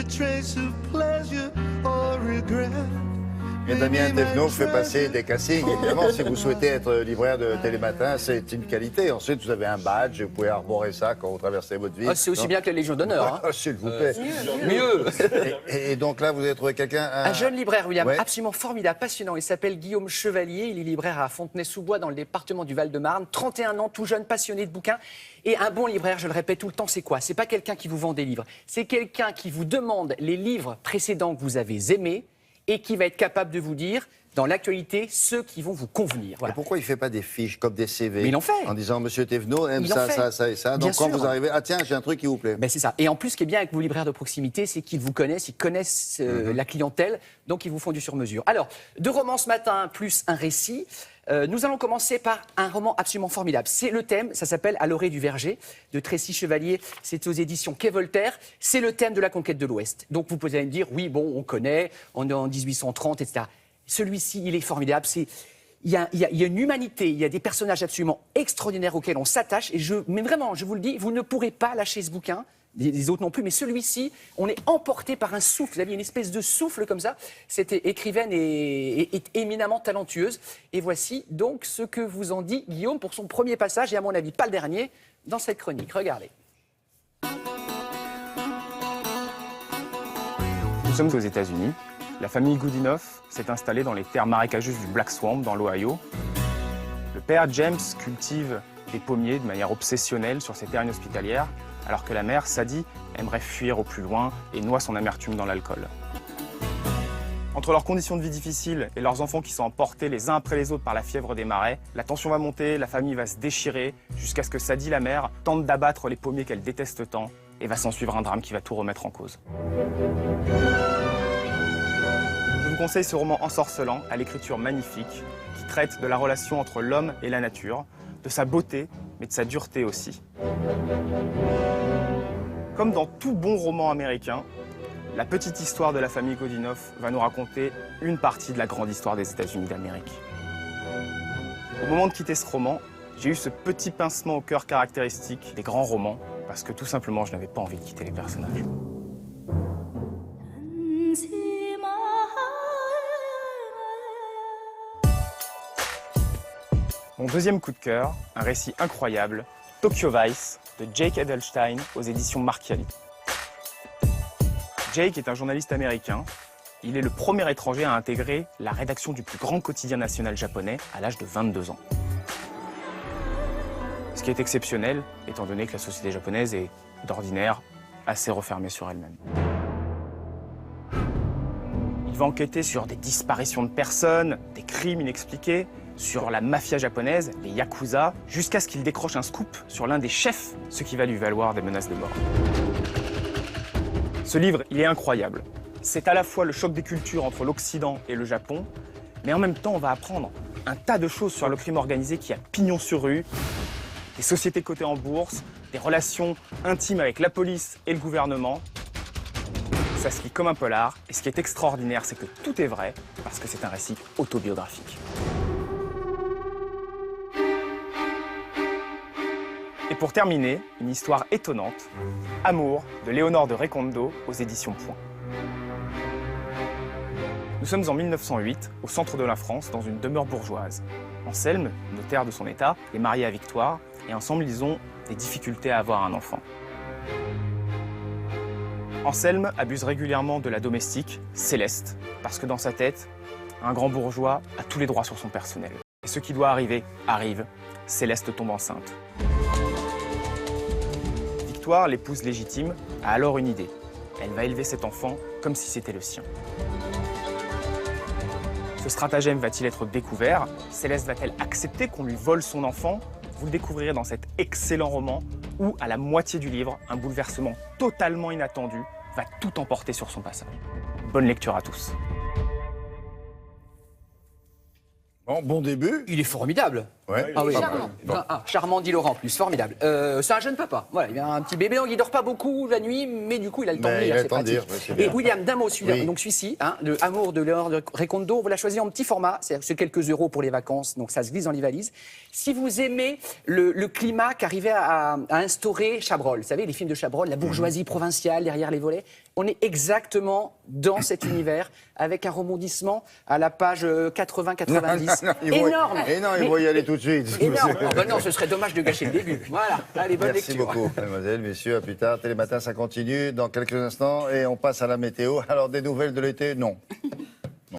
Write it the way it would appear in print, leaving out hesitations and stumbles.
trace of pleasure or regret. Et Damien Thévenot fait passer des castings. Évidemment, si vous souhaitez être libraire de Télématin, c'est une qualité. Ensuite, vous avez un badge, vous pouvez arborer ça quand vous traversez votre vie. Ah, c'est aussi bien que la Légion d'honneur. Hein. S'il vous plaît. Mieux. Et donc là, vous avez trouvé quelqu'un... Un jeune libraire, William, Ouais. absolument formidable, passionnant. Il s'appelle Guillaume Chevalier. Il est libraire à Fontenay-sous-Bois, dans le département du Val-de-Marne. 31 ans, tout jeune, passionné de bouquins. Et un bon libraire, je le répète tout le temps, c'est quoi? C'est pas quelqu'un qui vous vend des livres. C'est quelqu'un qui vous demande les livres précédents que vous avez aimés et qui va être capable de vous dire, dans l'actualité, ceux qui vont vous convenir. Voilà. Et pourquoi il ne fait pas des fiches comme des CV? Mais il en fait. En disant, Monsieur Thévenot aime Il en ça, fait. ça, ça et ça. Bien Donc quand sûr. vous arrivez, ah tiens, j'ai un truc qui vous plaît. Ben c'est ça. Et en plus, ce qui est bien avec vos libraires de proximité, c'est qu'ils vous connaissent, ils connaissent la clientèle, donc ils vous font du sur-mesure. Alors, 2 romans ce matin, plus un récit. Nous allons commencer par un roman absolument formidable. C'est le thème, ça s'appelle À l'orée du verger, de Tracy Chevalier. C'est aux éditions Quai Voltaire. C'est le thème de la conquête de l'Ouest. Donc vous pouvez me dire, oui, bon, on connaît, on est en 1830, etc. Celui-ci, il est formidable. Il y a une humanité, il y a des personnages absolument extraordinaires auxquels on s'attache. Mais vraiment, je vous le dis, vous ne pourrez pas lâcher ce bouquin. Les autres non plus, mais celui-ci, on est emporté par un souffle. Vous avez une espèce de souffle comme ça. Cette écrivaine est éminemment talentueuse. Et voici donc ce que vous en dit Guillaume pour son premier passage, et à mon avis pas le dernier, dans cette chronique. Regardez. Nous sommes aux États-Unis. La famille Goodenough s'est installée dans les terres marécageuses du Black Swamp, dans l'Ohio. Le père James cultive des pommiers de manière obsessionnelle sur ses terres inhospitalières, alors que la mère, Sadie, aimerait fuir au plus loin et noie son amertume dans l'alcool. Entre leurs conditions de vie difficiles et leurs enfants qui sont emportés les uns après les autres par la fièvre des marais, la tension va monter, la famille va se déchirer, jusqu'à ce que Sadie, la mère, tente d'abattre les pommiers qu'elle déteste tant, et va s'en suivre un drame qui va tout remettre en cause. Je vous conseille ce roman ensorcelant, à l'écriture magnifique, qui traite de la relation entre l'homme et la nature, de sa beauté, mais de sa dureté aussi. Comme dans tout bon roman américain, la petite histoire de la famille Goodenough va nous raconter une partie de la grande histoire des États-Unis d'Amérique. Au moment de quitter ce roman, j'ai eu ce petit pincement au cœur caractéristique des grands romans, parce que tout simplement, je n'avais pas envie de quitter les personnages. Mon deuxième coup de cœur, un récit incroyable, Tokyo Vice, de Jake Edelstein, aux éditions Marchiali. Jake est un journaliste américain. Il est le premier étranger à intégrer la rédaction du plus grand quotidien national japonais à l'âge de 22 ans. Ce qui est exceptionnel, étant donné que la société japonaise est, d'ordinaire, assez refermée sur elle-même. Il va enquêter sur des disparitions de personnes, des crimes inexpliqués, sur la mafia japonaise, les yakuza, jusqu'à ce qu'il décroche un scoop sur l'un des chefs, ce qui va lui valoir des menaces de mort. Ce livre, il est incroyable. C'est à la fois le choc des cultures entre l'Occident et le Japon, mais en même temps, on va apprendre un tas de choses sur le crime organisé qui a pignon sur rue, des sociétés cotées en bourse, des relations intimes avec la police et le gouvernement. Ça se lit comme un polar, et ce qui est extraordinaire, c'est que tout est vrai, parce que c'est un récit autobiographique. Et pour terminer, une histoire étonnante, Amour, de Léonore de Recondo, aux éditions Point. Nous sommes en 1908, au centre de la France, dans une demeure bourgeoise. Anselme, notaire de son état, est marié à Victoire, et ensemble, ils ont des difficultés à avoir un enfant. Anselme abuse régulièrement de la domestique, Céleste, parce que dans sa tête, un grand bourgeois a tous les droits sur son personnel. Et ce qui doit arriver, arrive. Céleste tombe enceinte. Victoire, l'épouse légitime, a alors une idée. Elle va élever cet enfant comme si c'était le sien. Ce stratagème va-t-il être découvert? Céleste va-t-elle accepter qu'on lui vole son enfant? Vous le découvrirez dans cet excellent roman où, à la moitié du livre, un bouleversement totalement inattendu va tout emporter sur son passage. Bonne lecture à tous. Bon début. Il est formidable. Ouais. Ah oui, charmant. Charmant, dit Laurent, en plus, formidable. C'est un jeune papa. Voilà, il a un petit bébé, donc il dort pas beaucoup la nuit, mais du coup, il a le temps de Mais lire. il a le c'est temps de pratique. lire, ouais, c'est Et bien. William, d'un mot, celui-là, Oui. donc celui-ci, hein, le Amour de Leonardo Recondo, vous l'a choisi en petit format, c'est quelques euros pour les vacances, donc ça se glisse dans les valises. Si vous aimez le climat qu'arrivait à instaurer Chabrol, vous savez, les films de Chabrol, la bourgeoisie provinciale derrière les volets, on est exactement dans cet univers, avec un rebondissement à la page 80-90. Énorme. Et non, il Mais- faut y aller tout de suite. Énorme. Oh, bah non, ce serait dommage de gâcher le début. Voilà. Allez, bonne Merci lecture. beaucoup, mademoiselle, messieurs. À plus tard. Télématin, ça continue dans quelques instants et on passe à la météo. Alors, des nouvelles de l'été? Non.